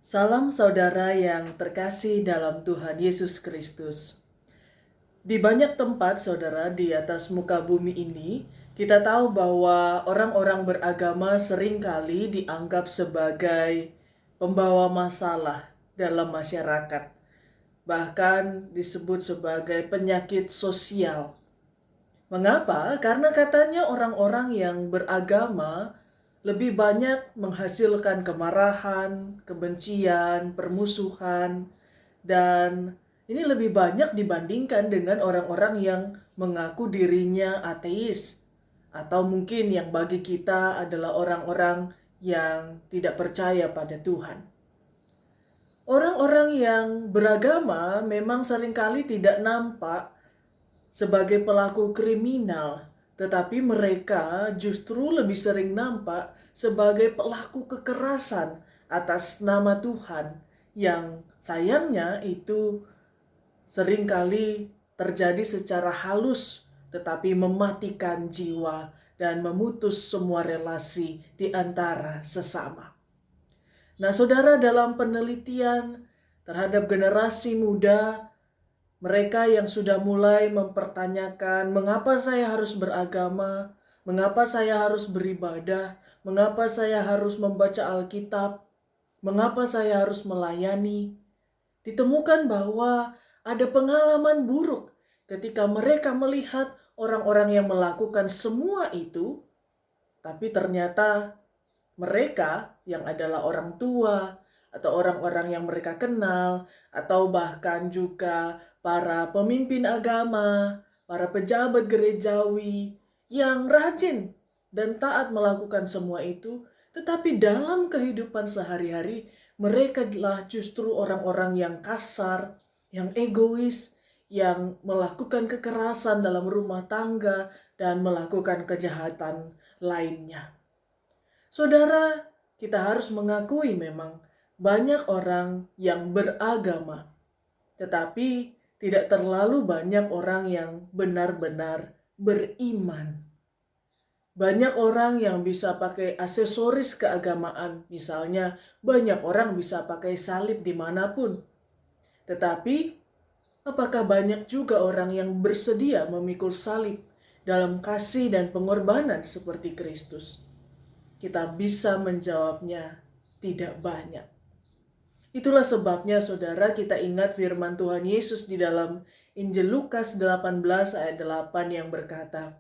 Salam saudara yang terkasih dalam Tuhan Yesus Kristus. Di banyak tempat saudara di atas muka bumi ini, kita tahu bahwa orang-orang beragama seringkali dianggap sebagai pembawa masalah dalam masyarakat. Bahkan disebut sebagai penyakit sosial. Mengapa? Karena katanya orang-orang yang beragama lebih banyak menghasilkan kemarahan, kebencian, permusuhan, dan ini lebih banyak dibandingkan dengan orang-orang yang mengaku dirinya ateis, atau mungkin yang bagi kita adalah orang-orang yang tidak percaya pada Tuhan. Orang-orang yang beragama memang seringkali tidak nampak sebagai pelaku kriminal, tetapi mereka justru lebih sering nampak sebagai pelaku kekerasan atas nama Tuhan yang sayangnya itu seringkali terjadi secara halus tetapi mematikan jiwa dan memutus semua relasi di antara sesama. Nah, saudara, dalam penelitian terhadap generasi muda, mereka yang sudah mulai mempertanyakan mengapa saya harus beragama, mengapa saya harus beribadah, mengapa saya harus membaca Alkitab, mengapa saya harus melayani, ditemukan bahwa ada pengalaman buruk ketika mereka melihat orang-orang yang melakukan semua itu, tapi ternyata mereka yang adalah orang tua atau orang-orang yang mereka kenal atau bahkan juga para pemimpin agama, para pejabat gerejawi yang rajin dan taat melakukan semua itu, tetapi dalam kehidupan sehari-hari mereka adalah justru orang-orang yang kasar, yang egois, yang melakukan kekerasan dalam rumah tangga dan melakukan kejahatan lainnya. Saudara, kita harus mengakui memang banyak orang yang beragama, tetapi tidak terlalu banyak orang yang benar-benar beriman. Banyak orang yang bisa pakai aksesoris keagamaan, misalnya banyak orang bisa pakai salib dimanapun. Tetapi, apakah banyak juga orang yang bersedia memikul salib dalam kasih dan pengorbanan seperti Kristus? Kita bisa menjawabnya tidak banyak. Itulah sebabnya saudara kita ingat firman Tuhan Yesus di dalam Injil Lukas 18 ayat 8 yang berkata,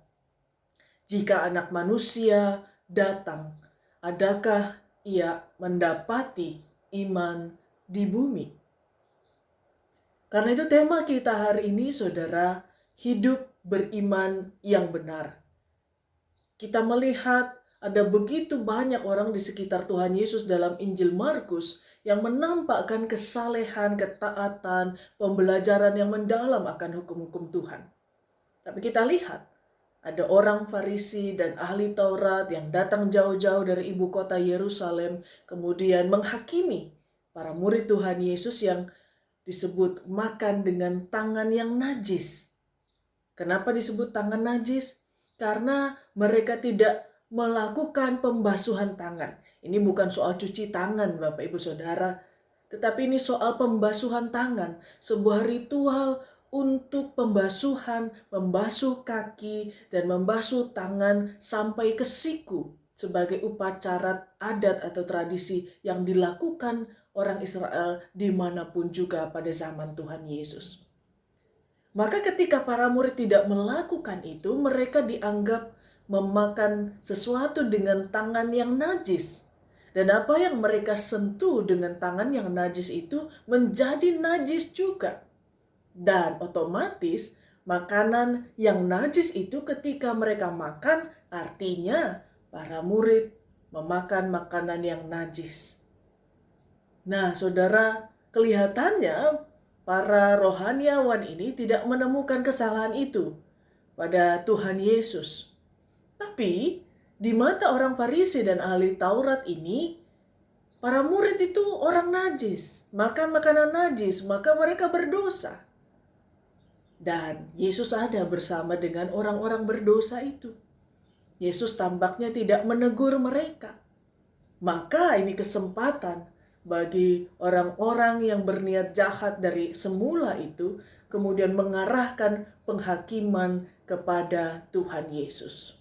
"Jika Anak Manusia datang, adakah ia mendapati iman di bumi?" Karena itu tema kita hari ini saudara, hidup beriman yang benar. Kita melihat ada begitu banyak orang di sekitar Tuhan Yesus dalam Injil Markus yang menampakkan kesalehan, ketaatan, pembelajaran yang mendalam akan hukum-hukum Tuhan. Tapi kita lihat, ada orang Farisi dan ahli Taurat yang datang jauh-jauh dari ibu kota Yerusalem, kemudian menghakimi para murid Tuhan Yesus yang disebut makan dengan tangan yang najis. Kenapa disebut tangan najis? Karena mereka tidak melakukan pembasuhan tangan. Ini bukan soal cuci tangan Bapak Ibu Saudara, tetapi ini soal pembasuhan tangan. Sebuah ritual untuk pembasuhan, membasuh kaki dan membasuh tangan sampai ke siku sebagai upacara adat atau tradisi yang dilakukan orang Israel dimanapun juga pada zaman Tuhan Yesus. Maka ketika para murid tidak melakukan itu, mereka dianggap memakan sesuatu dengan tangan yang najis. Dan apa yang mereka sentuh dengan tangan yang najis itu menjadi najis juga. Dan otomatis makanan yang najis itu ketika mereka makan artinya para murid memakan makanan yang najis. Nah, saudara, kelihatannya para rohaniawan ini tidak menemukan kesalahan itu pada Tuhan Yesus. Tapi di mata orang Farisi dan ahli Taurat ini, para murid itu orang najis, makan makanan najis, maka mereka berdosa. Dan Yesus ada bersama dengan orang-orang berdosa itu. Yesus tampaknya tidak menegur mereka. Maka ini kesempatan bagi orang-orang yang berniat jahat dari semula itu, kemudian mengarahkan penghakiman kepada Tuhan Yesus.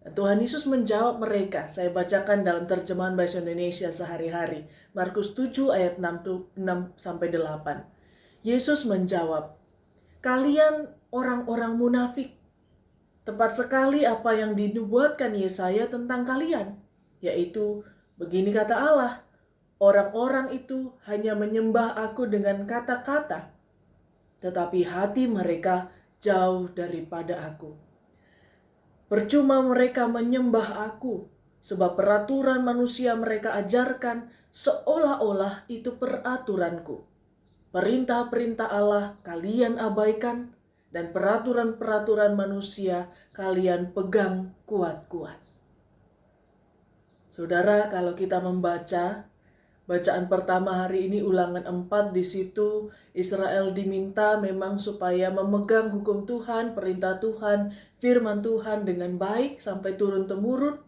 Dan Tuhan Yesus menjawab mereka. Saya bacakan dalam terjemahan Bahasa Indonesia sehari-hari. Markus 7 ayat 6-8. Yesus menjawab, "Kalian orang-orang munafik. Tepat sekali apa yang dinubuatkan Yesaya tentang kalian, yaitu begini kata Allah, orang-orang itu hanya menyembah aku dengan kata-kata, tetapi hati mereka jauh daripada aku. Percuma mereka menyembah aku, sebab peraturan manusia mereka ajarkan seolah-olah itu peraturanku. Perintah-perintah Allah kalian abaikan, dan peraturan-peraturan manusia kalian pegang kuat-kuat." Saudara, kalau kita membaca bacaan pertama hari ini Ulangan 4, di situ Israel diminta memang supaya memegang hukum Tuhan, perintah Tuhan, firman Tuhan dengan baik sampai turun-temurun.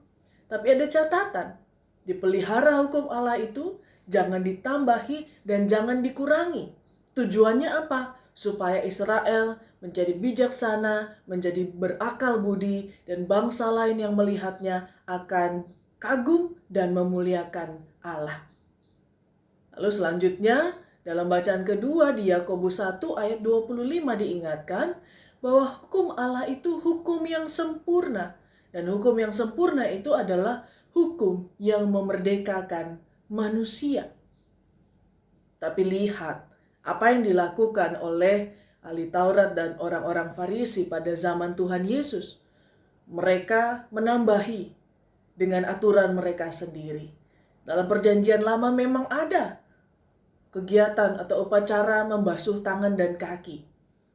Tapi ada catatan, dipelihara hukum Allah itu jangan ditambahi dan jangan dikurangi. Tujuannya apa? Supaya Israel menjadi bijaksana, menjadi berakal budi, dan bangsa lain yang melihatnya akan kagum dan memuliakan Allah. Lalu selanjutnya dalam bacaan kedua di Yakobus 1 ayat 25 diingatkan bahwa hukum Allah itu hukum yang sempurna. Dan hukum yang sempurna itu adalah hukum yang memerdekakan manusia. Tapi lihat apa yang dilakukan oleh ahli Taurat dan orang-orang Farisi pada zaman Tuhan Yesus. Mereka menambahi dengan aturan mereka sendiri. Dalam Perjanjian Lama memang ada kegiatan atau upacara membasuh tangan dan kaki.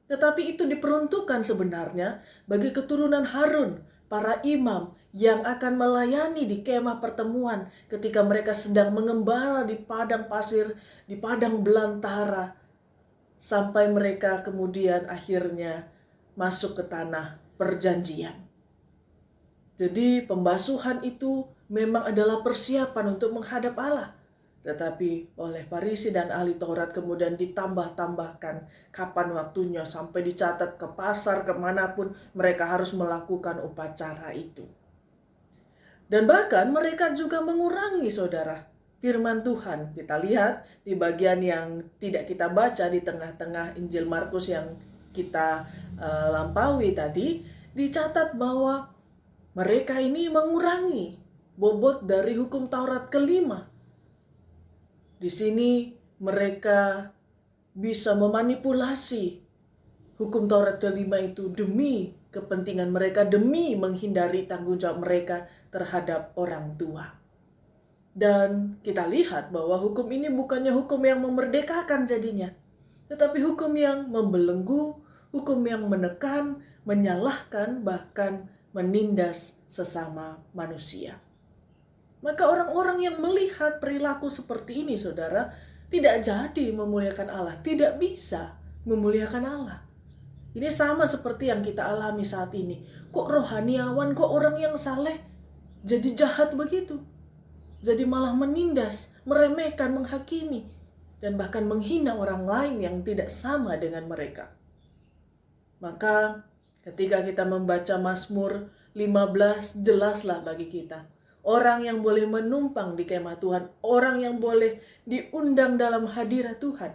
Tetapi itu diperuntukkan sebenarnya bagi keturunan Harun, para imam yang akan melayani di kemah pertemuan ketika mereka sedang mengembara di padang pasir, di padang belantara, sampai mereka kemudian akhirnya masuk ke tanah perjanjian. Jadi pembasuhan itu memang adalah persiapan untuk menghadap Allah. Tetapi oleh Farisi dan ahli Taurat kemudian ditambah-tambahkan kapan waktunya, sampai dicatat ke pasar kemanapun mereka harus melakukan upacara itu. Dan bahkan mereka juga mengurangi, saudara, firman Tuhan. Kita lihat di bagian yang tidak kita baca di tengah-tengah Injil Markus yang kita lampaui tadi, dicatat bahwa mereka ini mengurangi bobot dari hukum Taurat kelima. Di sini mereka bisa memanipulasi hukum Taurat kelima itu demi kepentingan mereka, demi menghindari tanggung jawab mereka terhadap orang tua. Dan kita lihat bahwa hukum ini bukannya hukum yang memerdekakan jadinya, tetapi hukum yang membelenggu, hukum yang menekan, menyalahkan, bahkan menindas sesama manusia. Maka orang-orang yang melihat perilaku seperti ini, saudara, tidak jadi memuliakan Allah, tidak bisa memuliakan Allah. Ini sama seperti yang kita alami saat ini. Kok rohaniawan, kok orang yang saleh jadi jahat begitu? Jadi malah menindas, meremehkan, menghakimi, dan bahkan menghina orang lain yang tidak sama dengan mereka. Maka ketika kita membaca Mazmur 15, jelaslah bagi kita. Orang yang boleh menumpang di kemah Tuhan, orang yang boleh diundang dalam hadirat Tuhan,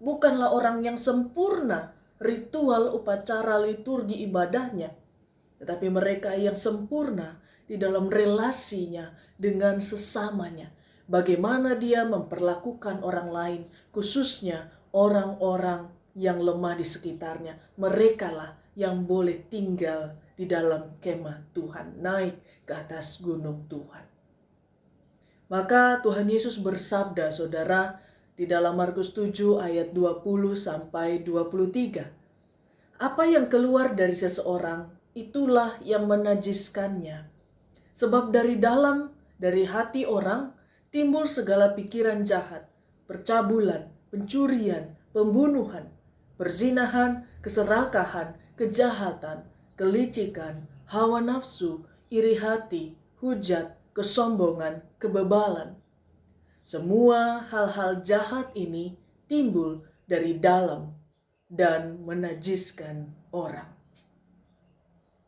bukanlah orang yang sempurna ritual upacara liturgi ibadahnya, tetapi mereka yang sempurna di dalam relasinya dengan sesamanya. Bagaimana dia memperlakukan orang lain, khususnya orang-orang yang lemah di sekitarnya. Merekalah yang boleh tinggal di dalam kemah Tuhan, naik ke atas gunung Tuhan. Maka Tuhan Yesus bersabda, saudara, di dalam Markus 7 ayat 20 sampai 23. Apa yang keluar dari seseorang, itulah yang menajiskannya. Sebab dari dalam, dari hati orang, timbul segala pikiran jahat, percabulan, pencurian, pembunuhan, perzinahan, keserakahan, kejahatan, kelicikan, hawa nafsu, iri hati, hujat, kesombongan, kebebalan. Semua hal-hal jahat ini timbul dari dalam dan menajiskan orang.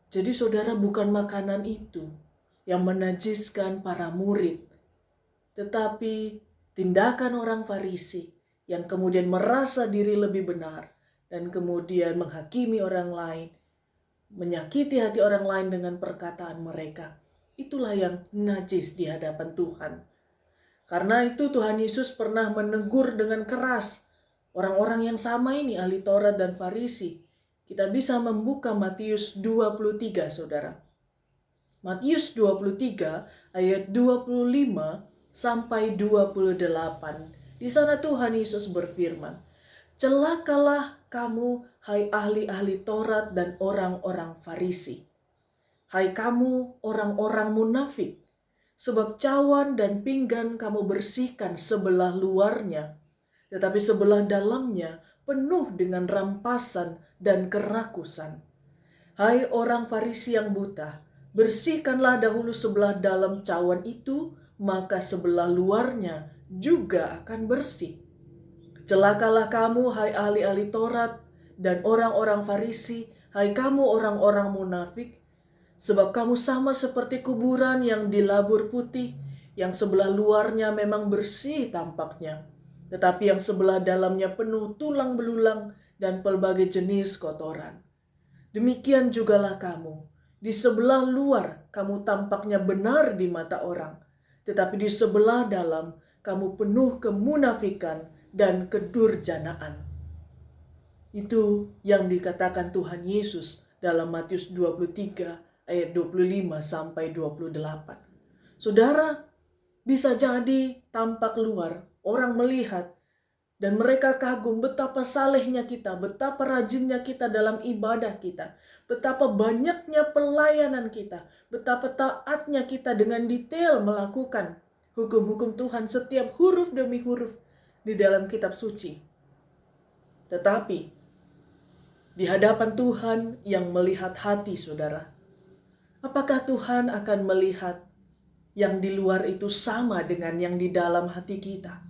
Jadi saudara, bukan makanan itu yang menajiskan para murid, tetapi tindakan orang Farisi yang kemudian merasa diri lebih benar dan kemudian menghakimi orang lain, menyakiti hati orang lain dengan perkataan mereka. Itulah yang najis di hadapan Tuhan. Karena itu Tuhan Yesus pernah menegur dengan keras orang-orang yang sama ini, ahli Taurat dan Farisi. Kita bisa membuka Matius 23, saudara. Matius 23 ayat 25 sampai 28. Di sana Tuhan Yesus berfirman, "Celakalah kamu, hai ahli-ahli Taurat dan orang-orang Farisi. Hai kamu orang-orang munafik, sebab cawan dan pinggan kamu bersihkan sebelah luarnya, tetapi sebelah dalamnya penuh dengan rampasan dan kerakusan. Hai orang Farisi yang buta, bersihkanlah dahulu sebelah dalam cawan itu, maka sebelah luarnya juga akan bersih. Celakalah kamu, hai ahli-ahli Taurat dan orang-orang Farisi, hai kamu orang-orang munafik, sebab kamu sama seperti kuburan yang dilabur putih, yang sebelah luarnya memang bersih tampaknya, tetapi yang sebelah dalamnya penuh tulang belulang dan pelbagai jenis kotoran. Demikian jugalah kamu, di sebelah luar kamu tampaknya benar di mata orang, tetapi di sebelah dalam kamu penuh kemunafikan dan kedurjanaan." Itu yang dikatakan Tuhan Yesus dalam Matius 23 ayat 25 sampai 28. Saudara, bisa jadi tampak luar orang melihat dan mereka kagum betapa salehnya kita, betapa rajinnya kita dalam ibadah kita, betapa banyaknya pelayanan kita, betapa taatnya kita dengan detail melakukan hukum-hukum Tuhan setiap huruf demi huruf di dalam kitab suci. Tetapi di hadapan Tuhan yang melihat hati, saudara, apakah Tuhan akan melihat yang di luar itu sama dengan yang di dalam hati kita?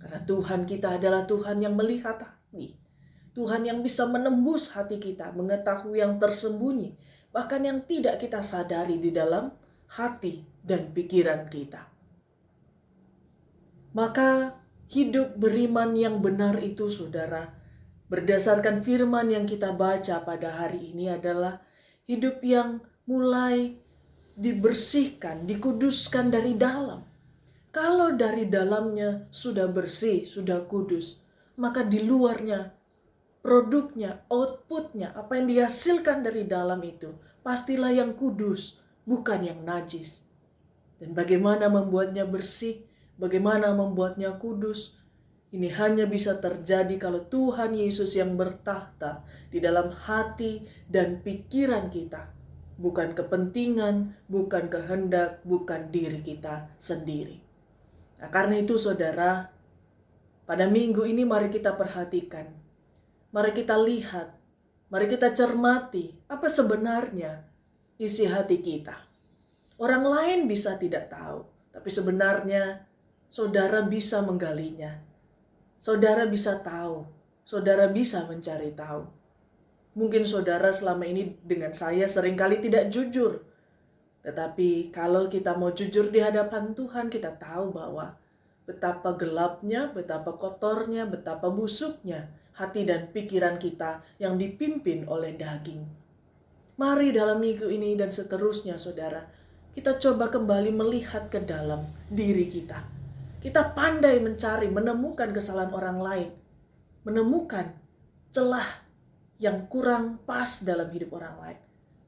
Karena Tuhan kita adalah Tuhan yang melihat hati. Tuhan yang bisa menembus hati kita, mengetahui yang tersembunyi, bahkan yang tidak kita sadari di dalam hati dan pikiran kita. Maka hidup beriman yang benar itu, saudara, berdasarkan firman yang kita baca pada hari ini adalah hidup yang mulai dibersihkan, dikuduskan dari dalam. Kalau dari dalamnya sudah bersih, sudah kudus, maka di luarnya, produknya, outputnya, apa yang dihasilkan dari dalam itu, pastilah yang kudus, bukan yang najis. Dan bagaimana membuatnya bersih, bagaimana membuatnya kudus, ini hanya bisa terjadi kalau Tuhan Yesus yang bertahta di dalam hati dan pikiran kita. Bukan kepentingan, bukan kehendak, bukan diri kita sendiri. Nah, karena itu saudara, pada minggu ini mari kita perhatikan, mari kita lihat, mari kita cermati apa sebenarnya isi hati kita. Orang lain bisa tidak tahu, tapi sebenarnya saudara bisa menggalinya. Saudara bisa tahu, saudara bisa mencari tahu. Mungkin saudara selama ini dengan saya seringkali tidak jujur. Tetapi kalau kita mau jujur di hadapan Tuhan, kita tahu bahwa betapa gelapnya, betapa kotornya, betapa busuknya hati dan pikiran kita yang dipimpin oleh daging. Mari dalam minggu ini dan seterusnya, saudara, kita coba kembali melihat ke dalam diri kita. Kita pandai mencari, menemukan kesalahan orang lain, menemukan celah yang kurang pas dalam hidup orang lain.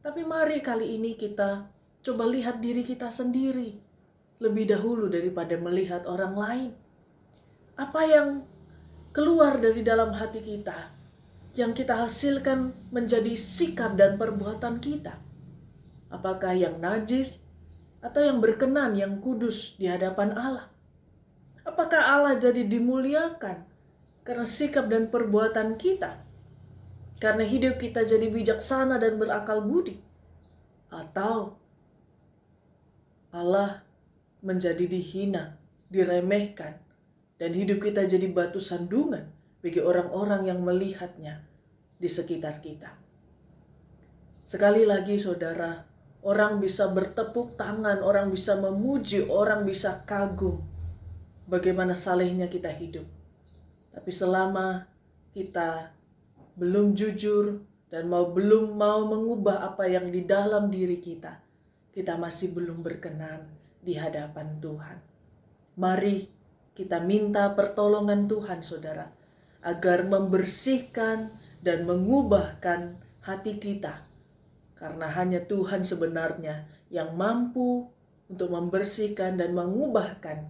Tapi mari kali ini kita coba lihat diri kita sendiri lebih dahulu daripada melihat orang lain. Apa yang keluar dari dalam hati kita, yang kita hasilkan menjadi sikap dan perbuatan kita? Apakah yang najis atau yang berkenan, yang kudus di hadapan Allah? Apakah Allah jadi dimuliakan karena sikap dan perbuatan kita? Karena hidup kita jadi bijaksana dan berakal budi? Atau Allah menjadi dihina diremehkan, dan hidup kita jadi batu sandungan bagi orang-orang yang melihatnya di sekitar kita. Sekali lagi saudara, orang bisa bertepuk tangan, orang bisa memuji, orang bisa kagum bagaimana salehnya kita hidup. Tapi selama kita belum jujur dan belum mau mengubah apa yang di dalam diri kita, kita masih belum berkenan di hadapan Tuhan. Mari kita minta pertolongan Tuhan, saudara, agar membersihkan dan mengubahkan hati kita. Karena hanya Tuhan sebenarnya yang mampu untuk membersihkan dan mengubahkan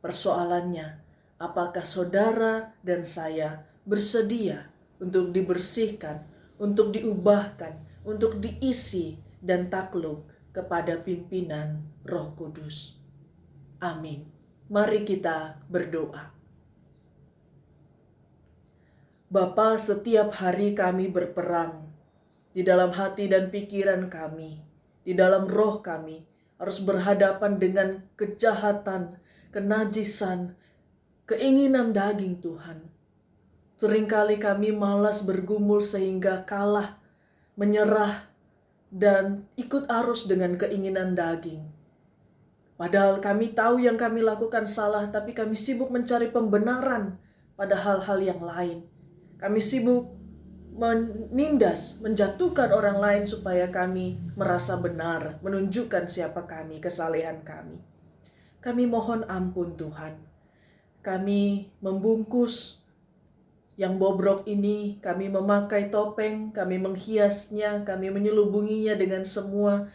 persoalannya. Apakah saudara dan saya bersedia untuk dibersihkan, untuk diubahkan, untuk diisi dan takluk kepada pimpinan Roh Kudus? Amin. Mari kita berdoa. Bapa, setiap hari kami berperang di dalam hati dan pikiran kami, di dalam roh kami, harus berhadapan dengan kejahatan, kenajisan, keinginan daging Tuhan. Seringkali kami malas bergumul sehingga kalah, menyerah, dan ikut arus dengan keinginan daging. Padahal kami tahu yang kami lakukan salah, tapi kami sibuk mencari pembenaran pada hal-hal yang lain. Kami sibuk menindas, menjatuhkan orang lain supaya kami merasa benar, menunjukkan siapa kami, kesalehan kami. Kami mohon ampun Tuhan. Kami membungkus yang bobrok ini, kami memakai topeng, kami menghiasnya, kami menyelubunginya dengan semua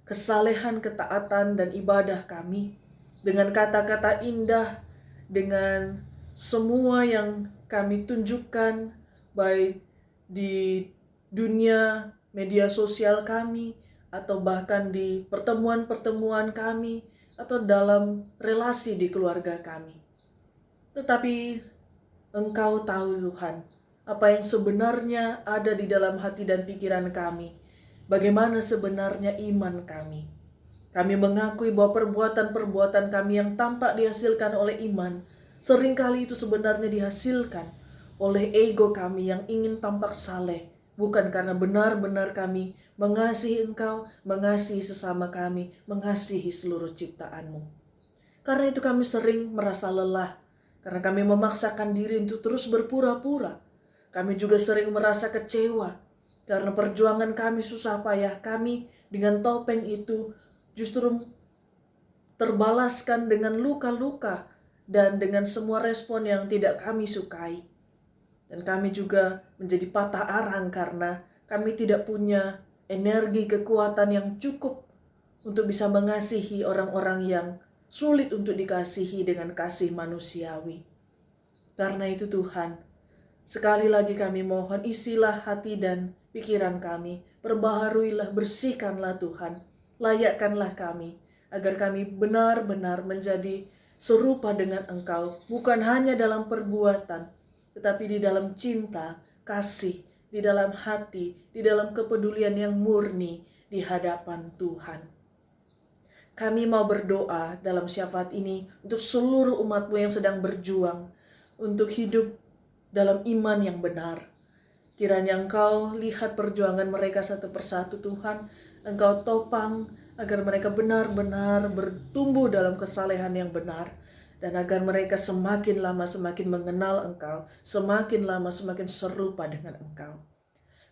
kesalehan, ketaatan, dan ibadah kami. Dengan kata-kata indah, dengan semua yang kami tunjukkan, baik di dunia media sosial kami, atau bahkan di pertemuan-pertemuan kami, atau dalam relasi di keluarga kami. Tetapi Engkau tahu Tuhan, apa yang sebenarnya ada di dalam hati dan pikiran kami. Bagaimana sebenarnya iman kami. Kami mengakui bahwa perbuatan-perbuatan kami yang tampak dihasilkan oleh iman, seringkali itu sebenarnya dihasilkan oleh ego kami yang ingin tampak saleh, bukan karena benar-benar kami mengasihi Engkau, mengasihi sesama kami, mengasihi seluruh ciptaan-Mu. Karena itu kami sering merasa lelah, karena kami memaksakan diri untuk terus berpura-pura. Kami juga sering merasa kecewa, karena perjuangan kami susah payah, kami dengan topeng itu justru terbalaskan dengan luka-luka dan dengan semua respon yang tidak kami sukai. Dan kami juga menjadi patah arang karena kami tidak punya energi kekuatan yang cukup untuk bisa mengasihi orang-orang yang sulit untuk dikasihi dengan kasih manusiawi. Karena itu Tuhan, sekali lagi kami mohon, isilah hati dan pikiran kami, perbaharuilah, bersihkanlah Tuhan, layakkanlah kami, agar kami benar-benar menjadi serupa dengan Engkau, bukan hanya dalam perbuatan, tetapi di dalam cinta, kasih, di dalam hati, di dalam kepedulian yang murni di hadapan Tuhan. Kami mau berdoa dalam syafaat ini untuk seluruh umat-Mu yang sedang berjuang untuk hidup dalam iman yang benar. Kiranya Engkau lihat perjuangan mereka satu persatu Tuhan. Engkau topang agar mereka benar-benar bertumbuh dalam kesalehan yang benar. Dan agar mereka semakin lama semakin mengenal Engkau, semakin lama semakin serupa dengan Engkau.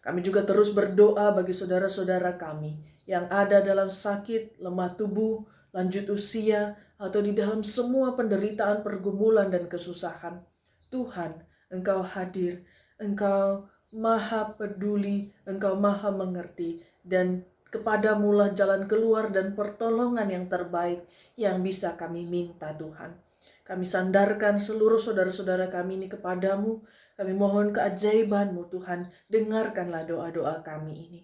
Kami juga terus berdoa bagi saudara-saudara kami yang ada dalam sakit, lemah tubuh, lanjut usia, atau di dalam semua penderitaan, pergumulan, dan kesusahan. Tuhan, Engkau hadir, Engkau Maha peduli, Engkau Maha mengerti, dan kepadamu-lah jalan keluar dan pertolongan yang terbaik yang bisa kami minta Tuhan. Kami sandarkan seluruh saudara-saudara kami ini kepadamu. Kami mohon keajaiban-Mu Tuhan, dengarkanlah doa-doa kami ini.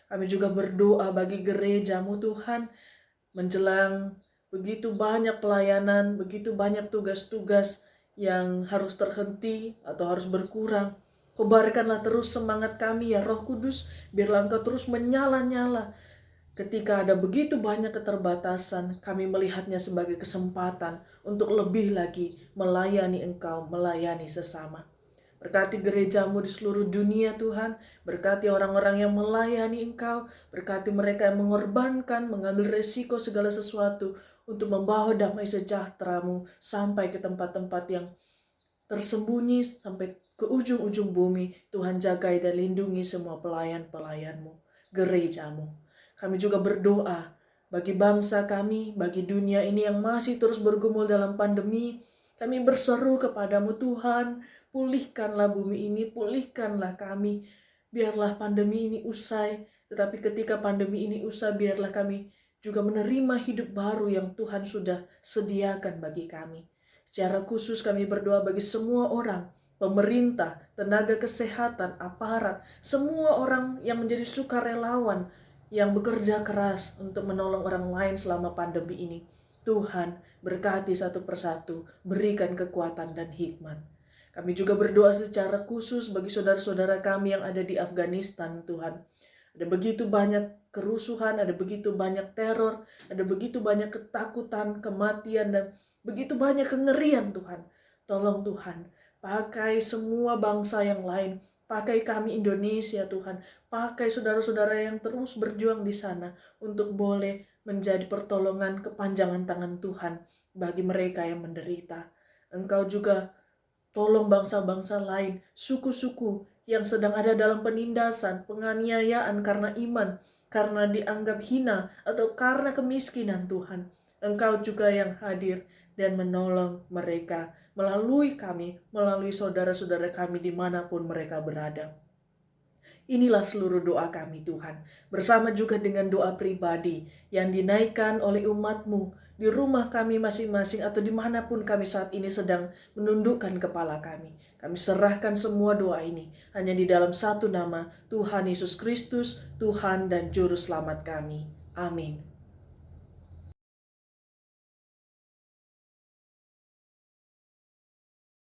Kami juga berdoa bagi gereja-Mu Tuhan, menjelang begitu banyak pelayanan, begitu banyak tugas-tugas yang harus terhenti atau harus berkurang. Kobarkanlah terus semangat kami ya Roh Kudus, biarlah Engkau terus menyala-nyala Ketika ada begitu banyak keterbatasan, kami melihatnya sebagai kesempatan untuk lebih lagi melayani Engkau, melayani sesama. Berkati gerejamu di seluruh dunia Tuhan, berkati orang-orang yang melayani Engkau, berkati mereka yang mengorbankan, mengambil resiko segala sesuatu untuk membawa damai sejahtera-Mu sampai ke tempat-tempat yang tersembunyi, sampai ke ujung-ujung bumi. Tuhan jagai dan lindungi semua pelayan-pelayan-Mu, gerejamu. Kami juga berdoa bagi bangsa kami, bagi dunia ini yang masih terus bergumul dalam pandemi. Kami berseru kepadamu Tuhan, pulihkanlah bumi ini, pulihkanlah kami. Biarlah pandemi ini usai, tetapi ketika pandemi ini usai, biarlah kami juga menerima hidup baru yang Tuhan sudah sediakan bagi kami. Secara khusus kami berdoa bagi semua orang, pemerintah, tenaga kesehatan, aparat, semua orang yang menjadi sukarelawan, yang bekerja keras untuk menolong orang lain selama pandemi ini. Tuhan, berkati satu persatu, berikan kekuatan dan hikmat. Kami juga berdoa secara khusus bagi saudara-saudara kami yang ada di Afghanistan, Tuhan. Ada begitu banyak kerusuhan, ada begitu banyak teror, ada begitu banyak ketakutan, kematian, dan begitu banyak kengerian, Tuhan. Tolong Tuhan, pakai semua bangsa yang lain, pakai kami Indonesia Tuhan, pakai saudara-saudara yang terus berjuang di sana untuk boleh menjadi pertolongan kepanjangan tangan Tuhan bagi mereka yang menderita. Engkau juga tolong bangsa-bangsa lain, suku-suku yang sedang ada dalam penindasan, penganiayaan karena iman, karena dianggap hina atau karena kemiskinan Tuhan. Engkau juga yang hadir dan menolong mereka melalui kami, melalui saudara-saudara kami dimanapun mereka berada. Inilah seluruh doa kami Tuhan, bersama juga dengan doa pribadi yang dinaikkan oleh umat-Mu di rumah kami masing-masing atau dimanapun kami saat ini sedang menundukkan kepala kami. Kami serahkan semua doa ini hanya di dalam satu nama, Tuhan Yesus Kristus, Tuhan dan Juru Selamat kami. Amin.